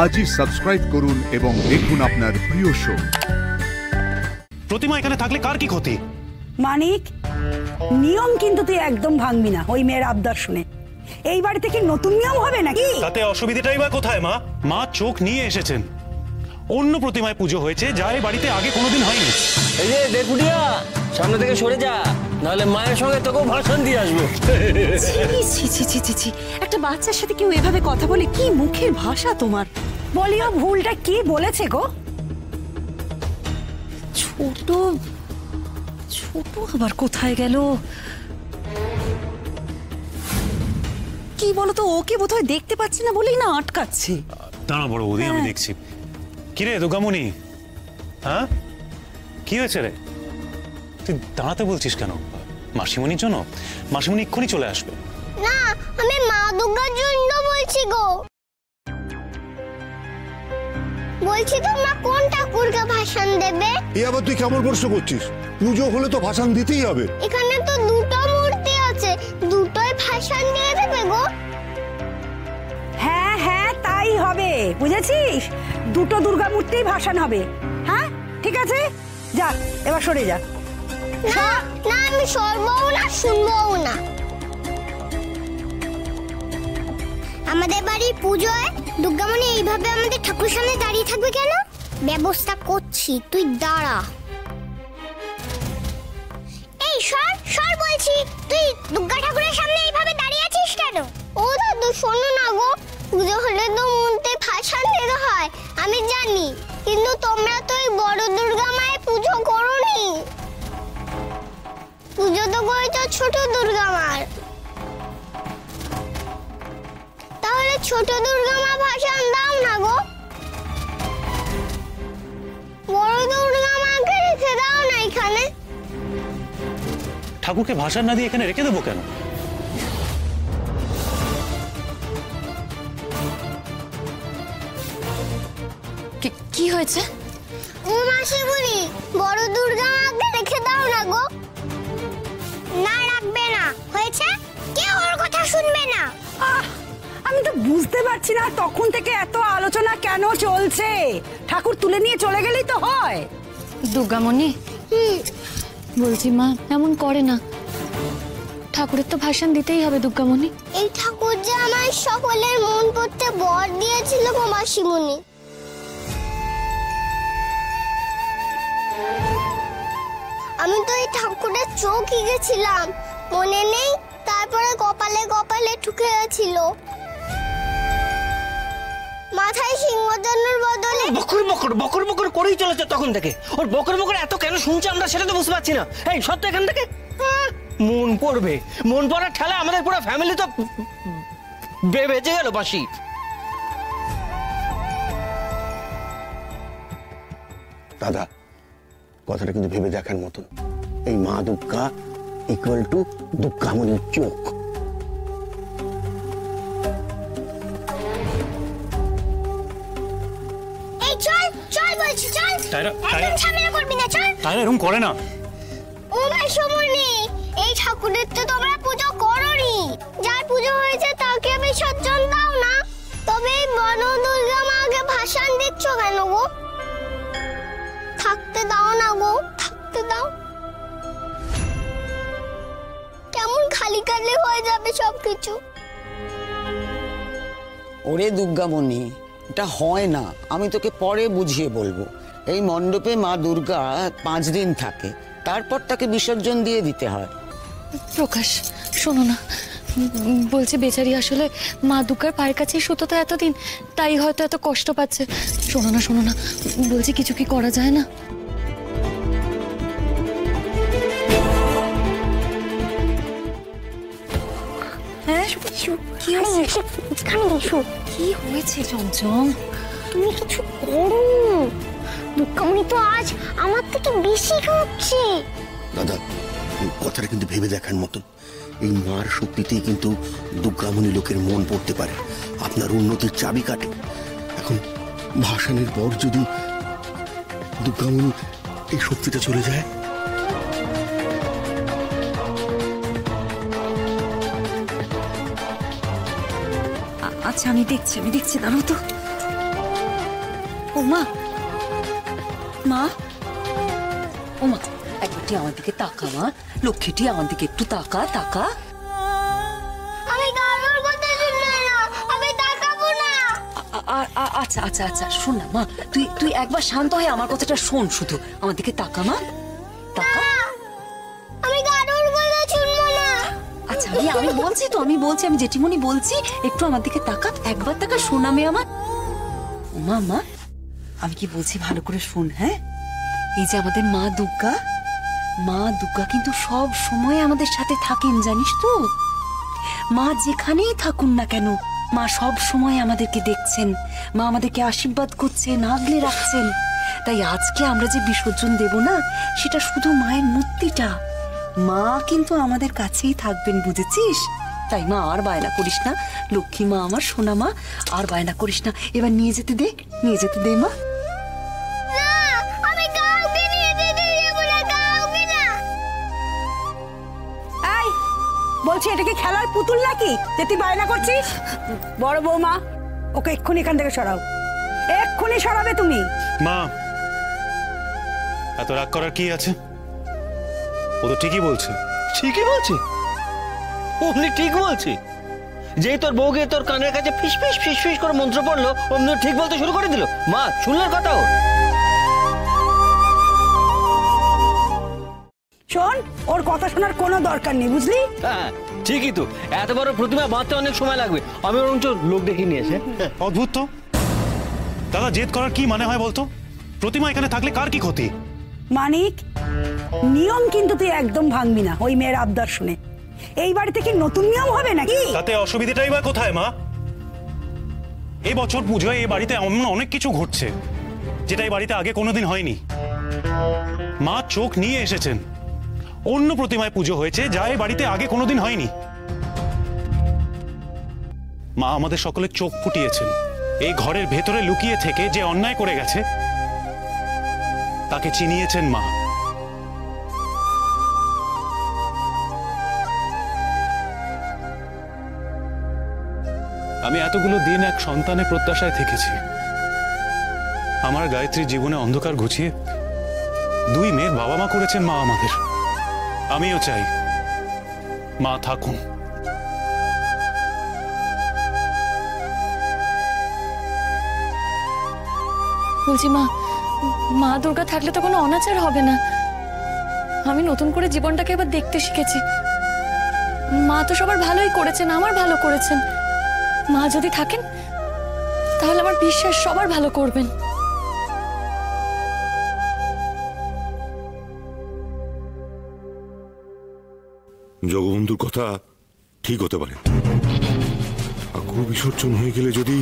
আজই সাবস্ক্রাইব করুন এবং দেখুন আপনার প্রিয় শো। প্রতিমা এখানে থাকলে কার কি ক্ষতি? মানিক, নিয়ম কিন্তু তুই একদম ভাঙবি না। ওই মেয়ের আবদার শুনে এই বাড়ি থেকে নতুন নিয়ম হবে নাকি? তাতে অসুবিধাটাই বা কোথায়? মা মা চোখ নিয়ে এসেছেন, অন্য প্রতিমায় পুজো হয়েছে যা এই বাড়িতে আগে কোনোদিন হয়নি। এই যে দেখুড়িয়া, সামনে থেকে সরে যা, নাহলে মায়ের সঙ্গে তোকেও ভাষণ দিয়ে আসবো। ছি ছি ছি ছি ছি, একটা বাচ্চার সাথে কেউ এভাবে কথা বলে? কি মুখের ভাষা তোমার! বলিও ভুলটা কি বলেছে গো? ছোট ছোট আবার কোথায় গেল? কি বলতো, ওকে বোধহয় দেখতে পাচ্ছি না বলেই না আটকাচ্ছে। দাঁড়া বড় বৌদি, আমি দেখছি। কিরে দুর্গামণি, হ্যাঁ কি হয়েছে রে? তুই দাঁড়াতে বলছিস কেন? মাসিমণির জন্য? মাসিমণি এক্ষুনি চলে আসবে। না, আমি মা দুর্গার জন্য বলছি গো। বলছি তোমরা কোন ঠাকুরকে ভাষণ দেবে? এই আবার তুই কেমন প্রশ্ন করছিস? পুজো হলে তো ভাষণ দিতেই হবে। এখানে তো দুটো মূর্তি আছে, দুটোই ভাষণ দিয়ে দেবে গো। হ্যাঁ হ্যাঁ, তাই হবে, বুঝেছিস? দুটো দুর্গা মূর্তিই ভাসান হবে। হ্যাঁ ঠিক আছে, যা এবার সরে যা। না না, আমি সরবও না, শুনবও না। আমাদের বাড়ির পুজোয় দুর্গামণি এইভাবে আমাদের ঠাকুর সামনে দাঁড়িয়ে থাকবে কেন? ব্যবস্থা করছি, তুই দাঁড়া। এই সর সর বলছি, তুই দুর্গা ঠাকুরের সামনে এইভাবে দাঁড়িয়ে আছিস কেন? ও দাদু শোনো না গো, পুজো হলে তো মূর্তি ভাষণ দিতে হয়, আমি জানি, কিন্তু তোমরা তো এই বড় দুর্গা মায়ের পুজো করোনি। পুজো তো করেছ ছোট দুর্গা মার। তাহলে ছোট দুর্গা মা ভাষণ দাও না গো, বড় দুর্গা মাকে রেখে দাও না এখানে। ঠাকুরকে ভাষণ না দিয়ে এখানে রেখে দেবো কেন? কি হয়েছে? ও মাসিমণি, বড় দুর্গা মাকে রেখে দাও না গো। না, রাখবে না, হয়েছে? কেউ ওর কথা শুনবে না। আমি তো বুঝতে পারছি না তখন থেকে এত আলোচনা কেন চলছে। ঠাকুর তুলে নিয়ে চলে গেলেই তো হয়। দুর্গামণি, বলছি মা এমন করে না, ঠাকুরের তো ভাষণ দিতেই হবে। দুর্গামণি, এই ঠাকুর যে আমার সকলের মন পড়তে বর দিয়েছিল গো মাসিমণি। আমি তো এই ঠাকুরের চোখ গেছিলাম, মনে নেই? তারপরে কপালে কপালে ঠুকে গেছিল। মাথায় সিংহদানুর বদলে বকর বকর বকর বকর করেই চলেছে তখন থেকে। ওর বকর বকর এত কেন শুনছে আমরা সেটা তো বুঝতে পারছি না। এই সত্য এখান থেকে মন পড়বে, মন পড়ার ঠেলা আমাদের পুরো ফ্যামিলি তো বেঁচে গেল বাসি। দাদা, কথাটা কিন্তু ভেবে দেখার মতন। এই মা দুর্গা ইকুয়াল টু দুর্গামণির চোখ। এই চল চল বলছি, চল। একদম ঝামেলা করবি না, চল। তাই এরকম করে না। ও মাসিমণি, এই ঠাকুরের তো তোমরা পুজো করোনি। যার পুজো হয়েছে তাকে বিসর্জন দাও না। তবে এই বড় দুর্গা মাকে ভাষণ দিচ্ছ কেন গো? থাকতে দাও না গো, থাকতে দাও। কেমন খালি খালি হয়ে যাবে সবকিছু। ওরে দুর্গামণি, এটা হয় না, আমি তোকে পরে বুঝিয়ে বলবো। এই মণ্ডপে মা দুর্গা 5 দিন থাকে, তারপর তাকে বিসর্জন দিয়ে দিতে হয়। প্রকাশ শোনো না, বলছে বেচারি আসলে মা দুর্গার পায়ের কাছেই শুতো তো এতদিন, তাই হয়তো এত কষ্ট পাচ্ছে। শোনো না শোনো না, বলছি কিছু কি করা যায় না? হ্যাঁ, কি হয়েছে? কি হয়েছে চমচম? তুমি কিছু করো, দুর্গামণি তো আজ আমার থেকে বেশি খাচ্ছে। দাদা, কথাটা কিন্তু ভেবে দেখার মতন। এই মার শক্তিতেই কিন্তু দুর্গামণি লোকের মন পড়তে পারে, আপনার উন্নতির চাবি কাটে। এখন ভাসানের পর যদি দুর্গামণি এই শক্তিটা চলে যায়, আচ্ছা আমি দেখছি দাঁড়াও তো। ও মা, মা, ও মা, একবারটি আমার দিকে তাকা মা, লক্ষ্মীটি আমার দিকে একটু তাকা, তাকা। আমি কারোর কথা শুনবো না, আমি তাকাবো না। আচ্ছা আচ্ছা আচ্ছা, শোন না মা, তুই একবার শান্ত হয়ে আমার কথাটা শোন, শুধু আমার দিকে তাকা মা, তাকা। আমি কারোর কথা শুনবো না। আচ্ছা আমি বলছি তো, আমি জেঠিমণি বলছি, একটু আমার দিকে তাকা, একবার তাকা, শোন আমি আমার। মা মা, আমি কি বলছি ভালো করে শোন, হ্যাঁ? এই যে আমাদের মা দুর্গা কিন্তু সব সময় আমাদের সাথে থাকেন, জানিস তো? মা যেখানেই থাকুন না কেন, মা সব সময় আমাদেরকে দেখছেন, মা আমাদেরকে আশীর্বাদ করছেন, আগলে রাখছেন। তাই আজকে আমরা যে বিসর্জন দেব না, সেটা শুধু মায়ের মূর্তিটা, মা কিন্তু আমাদের কাছেই থাকবেন, বুঝেছিস? তাই মা আর বায়না করিস না, লক্ষ্মী মা আমার, সোনা মা, আর বায়না করিস না। এবার নিয়ে যেতে দে মা। না, আমি কাউকে নিয়ে যেতে দেব না, কাউকে না। এই বলছি, এটা কি খেলার পুতুল নাকি যে তুই বায়না করছিস? বড় বৌমা, ওকে এক্ষুনি এখান থেকে সরাও, এক্ষুনি সরাবে তুমি। মা, এত রাগ করার কি আছে? ও তো ঠিকই বলছে। ঠিকই বলছি, অমনি ঠিক বলছি। যেই তোর বউকে তোর কানের কাছে ফিস ফিস ফিস ফিস করে মন্ত্র পড়লো, অমনি ও ঠিক বলতে শুরু করে দিল। মা শুনলেন কথা ওর? শোন, ওর কথা শোনার কোনো দরকার নেই, বুঝলি? হ্যাঁ ঠিকই তো, এত বড় প্রতিমা বাঁধতে অনেক সময় লাগবে, আমি বরঞ্চ লোক ডেকে নিয়ে এসে। অদ্ভুত তো দাদা, জেদ করার কি মানে হয় বলতো? প্রতিমা এখানে থাকলে কার কি ক্ষতি? মানিক, নিয়ম কিন্তু তুই একদম ভাঙবি না ওই মেয়ের আবদার শুনে। এই বাড়িতে কি নতুন নিয়ম হবে নাকি? তাতে অসুবিধাটাই বা কোথায় মা? এই বছর পুজোয় এই বাড়িতে এমন অনেক কিছু ঘটছে যেটা এই বাড়িতে আগে কোনোদিন হয়নি। মা চোখ নিয়ে এসেছেন, অন্য প্রতিমায় পুজো হয়েছে যা এই বাড়িতে আগে কোনোদিন হয়নি। মা আমাদের সকলের চোখ ফুটিয়েছেন। এই ঘরের ভেতরে লুকিয়ে থেকে যে অন্যায় করে গেছে তাকে চিনিয়েছেন মা। আমি এতগুলো দিন এক সন্তানের প্রত্যাশায় থেকেছি। আমার গায়ত্রীর জীবনে অন্ধকার ঘুচিয়ে দুই মেয়ের বাবা মা করেছেন মা আমাদের। আমিও চাই মা থাকুন। বলছি মা দুর্গা থাকলে তো কোনো অনাচার হবে না। আমি নতুন করে জীবনটাকে এবার দেখতে শিখেছি। মা তো সবার ভালোই করেছেন, আমার ভালো করেছেন। মা যদি থাকেন তাহলে আমার বিশ্বাস সবার ভালো করবেন। জগবন্ধুর কথা ঠিক হতে পারে। ঠাকুর বিসর্জন হয়ে গেলে যদি